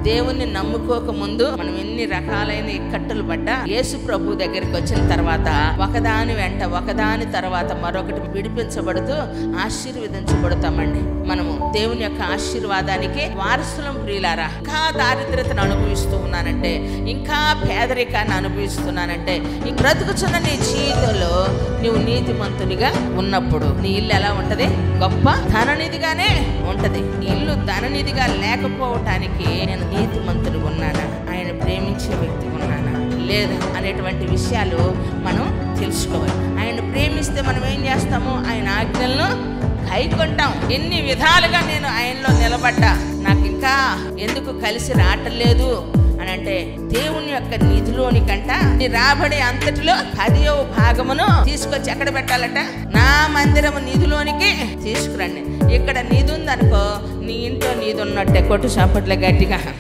దేవుణ్ణి నమ్ముకోక ముందు మనం ఎన్ని రకాలైన ఇక్కట్టులు పడ్డా యేసు ప్రభు దగ్గరికి వచ్చిన తర్వాత ఒకదాని వెంట ఒకదాని తర్వాత మరొకటి విడిపించబడుతూ ఆశీర్వదించబడతామండి. మనము దేవుని యొక్క ఆశీర్వాదానికి వారసులం. ప్రియులారా, ఇంకా దారిద్రతను అనుభవిస్తూ ఉన్నానంటే, ఇంకా పేదరికాన్ని అనుభవిస్తున్నానంటే, ఈ బ్రతుకుచున్న నీ జీవితంలో నువ్వు నీతిమంతునిగా ఉన్నప్పుడు నీ ఇల్లు ఎలా ఉంటది? గొప్ప ధననిధిగానే ఉంటది. ఇల్లు ధననిధిగా లేకపోవటానికి నేను నీతిమంతుడిగా ఉన్నానా, ఆయన ప్రేమించే వ్యక్తిగా ఉన్నానా లేదా అనేటువంటి విషయాలు మనం తెలుసుకోవాలి. ఆయన ప్రేమిస్తే మనం ఏం చేస్తాము? ఆయన ఆజ్ఞలను కైకొంటాం. ఎన్ని విధాలుగా నేను ఆయనలో నిలబడ్డా నాకు ఇంకా ఎందుకు కలిసి రావట్లేదు అని అంటే, దేవుని యొక్క నిధిలోని కంట నీ రాబడి అంతటిలో 10వ భాగమును తీసుకొచ్చి ఎక్కడ పెట్టాలట? నా మందిరము నిధిలోనికి తీసుకురండి. ఇక్కడ నిధి ఉందనుకో, నీ ఇంట్లో నిధి ఉన్నట్టే. కొట్టు చప్పట్లే గట్టిగా.